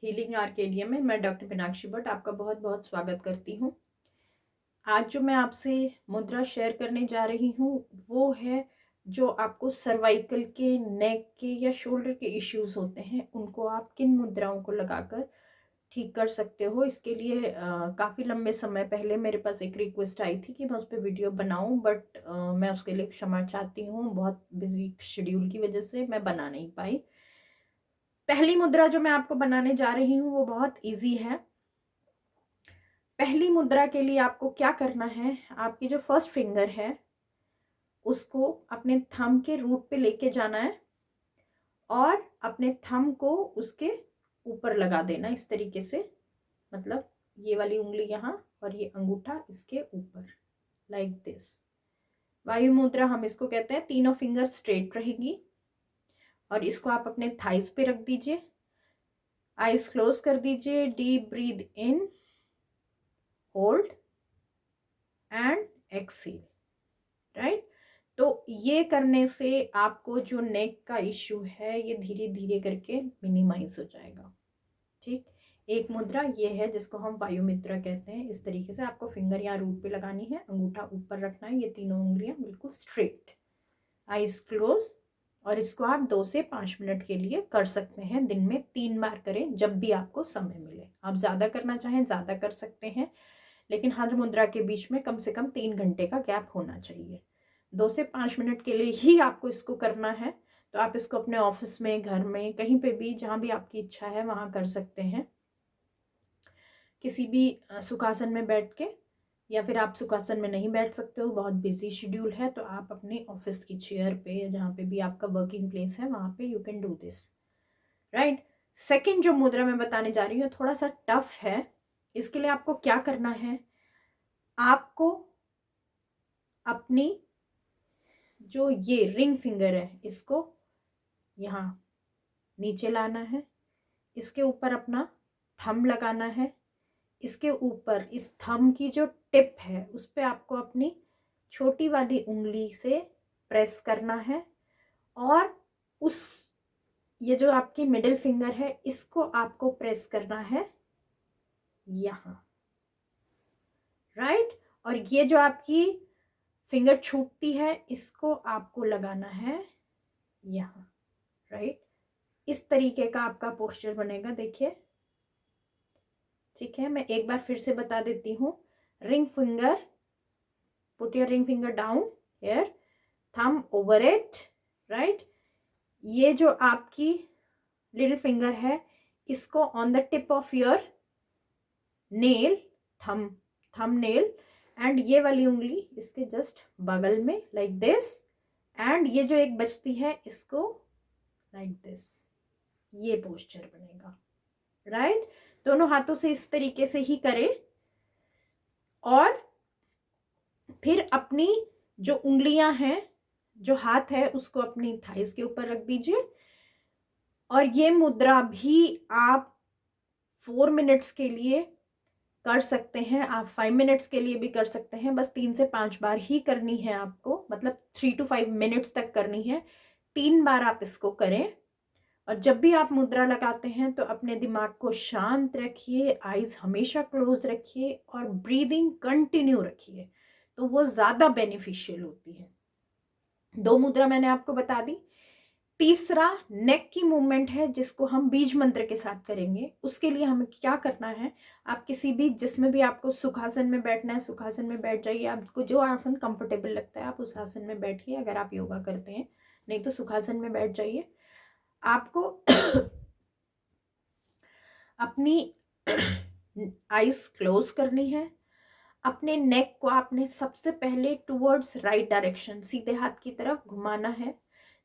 Healing Arcadia में मैं doctor Meenakshi Bhatt आपका बहुत बहुत स्वागत करती हूँ। आज जो मैं आपसे मुद्रा शेयर करने जा रही हूँ वो है जो आपको सर्वाइकल के, नेक के या शोल्डर के इश्यूज होते हैं उनको आप किन मुद्राओं को लगाकर ठीक कर सकते हो। इसके लिए काफ़ी लंबे समय पहले मेरे पास एक रिक्वेस्ट आई थी कि मैं उस पर वीडियो बनाऊं, बट मैं उसके लिए क्षमा चाहती हूँ। बहुत बिजी शेड्यूल की वजह से मैं बना नहीं पाई। पहली मुद्रा जो मैं आपको बनाने जा रही हूँ वो बहुत इजी है। पहली मुद्रा के लिए आपको क्या करना है, आपकी जो फर्स्ट फिंगर है उसको अपने थंब के रूट पे लेके जाना है और अपने थंब को उसके ऊपर लगा देना इस तरीके से। मतलब ये वाली उंगली यहाँ और ये अंगूठा इसके ऊपर, लाइक दिस। वायु मुद्रा हम इसको कहते हैं। तीनों फिंगर स्ट्रेट रहेंगी और इसको आप अपने थाइस पे रख दीजिए। आईज क्लोज कर दीजिए। Deep breathe in, hold and exhale. Right. तो ये करने से आपको जो नेक का इश्यू है ये धीरे धीरे करके मिनिमाइज हो जाएगा। ठीक। एक मुद्रा ये है जिसको हम वायु मुद्रा कहते हैं। इस तरीके से आपको फिंगर यहाँ रूट पे लगानी है, अंगूठा ऊपर रखना है, ये तीनों उंगलियां बिल्कुल स्ट्रेट, आईज क्लोज। और इसको आप 2 से 5 मिनट के लिए कर सकते हैं। दिन में 3 बार करें जब भी आपको समय मिले। आप ज्यादा करना चाहें ज्यादा कर सकते हैं, लेकिन हर मुद्रा के बीच में कम से कम 3 घंटे का गैप होना चाहिए। 2 से 5 मिनट के लिए ही आपको इसको करना है। तो आप इसको अपने ऑफिस में, घर में, कहीं पे भी जहां भी आपकी इच्छा है वहां कर सकते हैं। किसी भी सुखासन में बैठ के, या फिर आप सुखासन में नहीं बैठ सकते हो, बहुत बिजी शेड्यूल है, तो आप अपने ऑफिस की चेयर पे या जहाँ पे भी आपका वर्किंग प्लेस है वहां पे you can do this. Right. Second जो मुद्रा मैं बताने जा रही हूँ थोड़ा सा टफ है। इसके लिए आपको क्या करना है, आपको अपनी जो ये रिंग फिंगर है इसको यहाँ नीचे लाना है, इसके ऊपर अपना थंब लगाना है, इसके ऊपर इस थंब की जो टिप है उस पे आपको अपनी छोटी वाली उंगली से प्रेस करना है और उस ये जो आपकी मिडिल फिंगर है इसको आपको प्रेस करना है यहाँ। राइट। और ये जो आपकी फिंगर छूटती है इसको आपको लगाना है यहाँ। राइट। इस तरीके का आपका पोस्चर बनेगा, देखिए। ठीक है, मैं एक बार फिर से बता देती हूँ। Ring finger, put your ring finger down here, thumb over it. Right. ये जो आपकी लिटिल फिंगर है इसको on the tip of your nail, thumb nail, and ये वाली उंगली इसके जस्ट बगल में, लाइक दिस। एंड ये जो एक बचती है इसको लाइक दिस। ये पोस्चर बनेगा। राइट। दोनों हाथों से इस तरीके से ही करें और फिर अपनी जो उंगलियां हैं, जो हाथ है, उसको अपनी थाइस के ऊपर रख दीजिए। और ये मुद्रा भी आप 4 मिनट्स के लिए कर सकते हैं, आप 5 मिनट्स के लिए भी कर सकते हैं। बस 3 से 5 बार ही करनी है आपको, मतलब 3 to 5 मिनट्स तक करनी है। 3 बार आप इसको करें। और जब भी आप मुद्रा लगाते हैं तो अपने दिमाग को शांत रखिए, आईज हमेशा क्लोज रखिए और ब्रीदिंग कंटिन्यू रखिए, तो वो ज्यादा बेनिफिशियल होती है। 2 मुद्रा मैंने आपको बता दी। तीसरा नेक की मूवमेंट है जिसको हम बीज मंत्र के साथ करेंगे। उसके लिए हमें क्या करना है, आप किसी भी, जिसमें भी आपको सुखासन में बैठना है सुखासन में बैठ जाइए। आपको जो आसन कंफर्टेबल लगता है आप उस आसन में बैठिए, अगर आप योगा करते हैं। नहीं तो सुखासन में बैठ जाइए। आपको अपनी आईज क्लोज करनी है। अपने नेक को आपने सबसे पहले टुवर्ड्स राइट डायरेक्शन, सीधे हाथ की तरफ घुमाना है।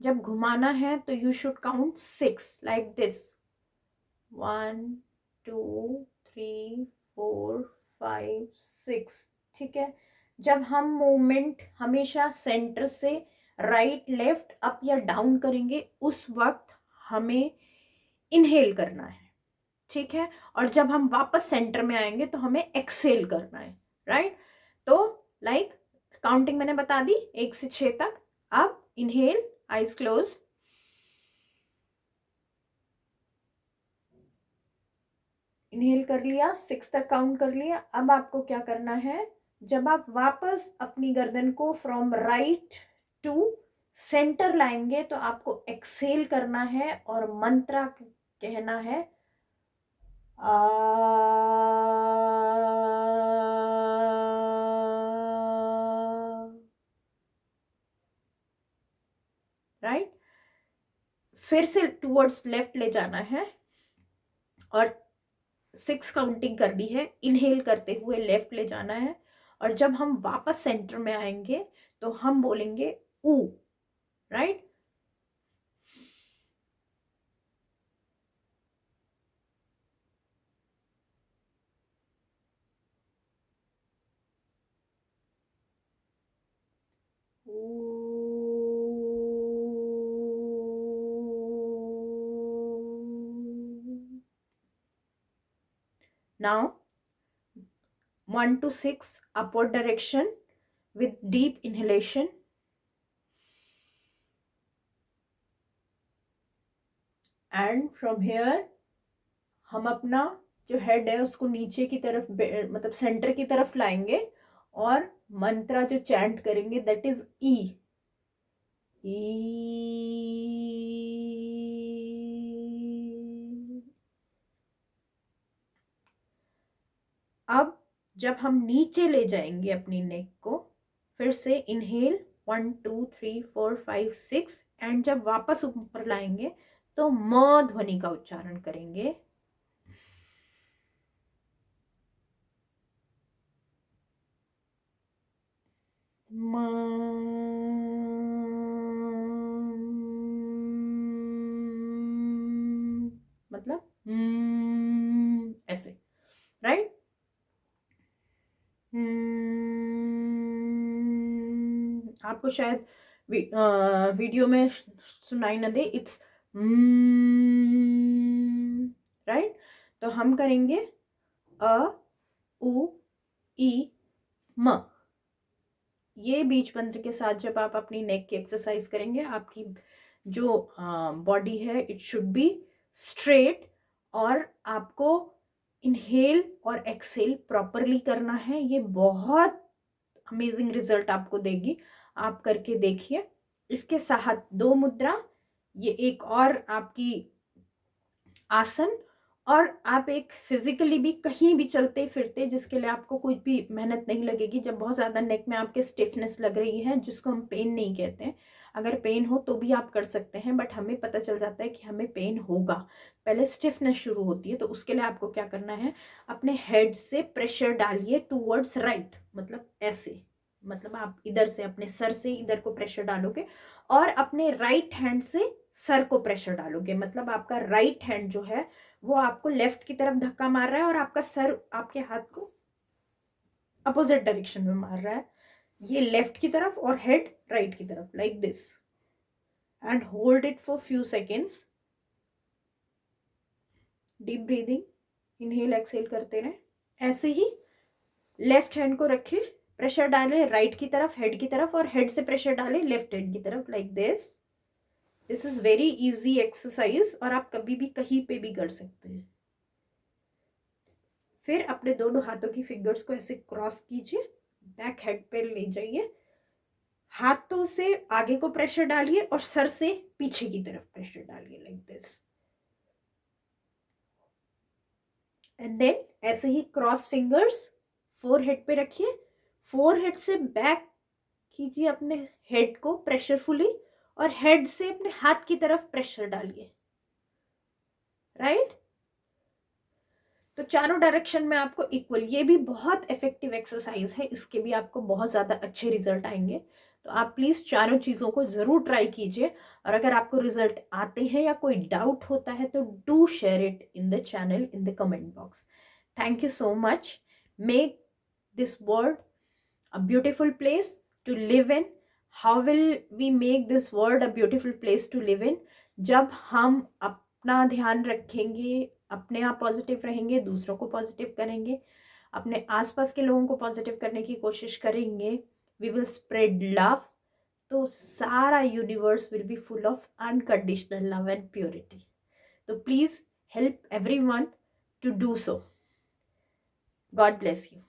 जब घुमाना है तो you should count 6 like this. 1 2 3 4 5 6। ठीक है। जब हम मूवमेंट हमेशा सेंटर से राइट, लेफ्ट, अप या डाउन करेंगे उस वक्त हमें इनहेल करना है। ठीक है। और जब हम वापस सेंटर में आएंगे तो हमें एक्सेल करना है। राइट। तो लाइक काउंटिंग मैंने बता दी 1 से 6 तक। अब इनहेल, आईज क्लोज, इनहेल कर लिया, 6 तक काउंट कर लिया। अब आपको क्या करना है, जब आप वापस अपनी गर्दन को फ्रॉम राइट टू सेंटर लाएंगे तो आपको एक्सहेल करना है और मंत्र कहना है आ, राइट। फिर से टूवर्ड्स लेफ्ट ले जाना है और 6 काउंटिंग करनी है। इनहेल करते हुए लेफ्ट ले जाना है और जब हम वापस सेंटर में आएंगे तो हम बोलेंगे ऊ, right. Now 1 to 6 upward direction with deep inhalation and from here हम अपना जो हेड है उसको नीचे की तरफ मतलब सेंटर की तरफ लाएंगे और मंत्रा जो चैंट करेंगे दैट इज ई। अब जब हम नीचे ले जाएंगे अपनी नेक को, फिर से इनहेल 1 2 3 4 5 6 एंड जब वापस ऊपर लाएंगे तो म ध्वनि का उच्चारण करेंगे। मतलब ऐसे, राइट। आपको शायद वीडियो में सुनाई न दे, इट्स राइट। तो हम करेंगे अ उ ई म। ये बीच मंत्र के साथ जब आप अपनी नेक की एक्सरसाइज करेंगे आपकी जो बॉडी है इट शुड बी स्ट्रेट और आपको इनहेल और एक्सहेल प्रॉपरली करना है। ये बहुत अमेजिंग रिजल्ट आपको देगी, आप करके देखिए। इसके साथ 2 मुद्रा, ये एक और आपकी आसन, और आप एक फिजिकली भी कहीं भी चलते फिरते जिसके लिए आपको कुछ भी मेहनत नहीं लगेगी। जब बहुत ज़्यादा नेक में आपके स्टिफनेस लग रही है जिसको हम पेन नहीं कहते हैं, अगर पेन हो तो भी आप कर सकते हैं, बट हमें पता चल जाता है कि हमें पेन होगा, पहले स्टिफनेस शुरू होती है। तो उसके लिए आपको क्या करना है, अपने हेड से प्रेशर डालिए टूवर्ड्स राइट, मतलब ऐसे, मतलब आप इधर से अपने सर से इधर को प्रेशर डालोगे और अपने राइट हैंड से सर को प्रेशर डालोगे। मतलब आपका राइट हैंड जो है वो आपको लेफ्ट की तरफ धक्का मार रहा है और आपका सर आपके हाथ को अपोजिट डायरेक्शन में मार रहा है। ये लेफ्ट की तरफ और हेड राइट की तरफ, like this, and hold it for few seconds. Deep breathing, inhale exhale करते रहे। ऐसे ही लेफ्ट हैंड को रखे, प्रेशर डाले राइट की तरफ, हेड की तरफ, और हेड से प्रेशर डाले लेफ्ट हेड की तरफ, like this. This is very easy exercise और आप कभी भी कहीं पे भी कर सकते हैं। फिर अपने दोनों हाथों की फिंगर्स को ऐसे क्रॉस कीजिए, बैक हेड पे ले जाइए, हाथों से आगे को प्रेशर डालिए और सर से पीछे की तरफ प्रेशर डालिए, लाइक दिस। एंड देन ऐसे ही क्रॉस फिंगर्स फोरहेड पे रखिए, फोरहेड से बैक कीजिए अपने हेड को प्रेशरफुली और हेड से अपने हाथ की तरफ प्रेशर डालिए, राइट। तो चारों डायरेक्शन में आपको इक्वल, ये भी बहुत इफेक्टिव एक्सरसाइज है, इसके भी आपको बहुत ज़्यादा अच्छे रिजल्ट आएंगे। तो आप प्लीज़ चारों चीज़ों को ज़रूर ट्राई कीजिए और अगर आपको रिजल्ट आते हैं या कोई डाउट होता है तो do share it in the channel in the comment box. Thank you so much. Make this world a beautiful place to live in. How will we make this world a beautiful place to live in? जब हम अपना ध्यान रखेंगे, अपने आप positive रहेंगे, दूसरों को पॉजिटिव करेंगे, अपने आसपास के लोगों को पॉजिटिव करने की कोशिश करेंगे, वी विल स्प्रेड लव, तो सारा universe will be full of unconditional love and purity. तो please help everyone to do so. God bless you.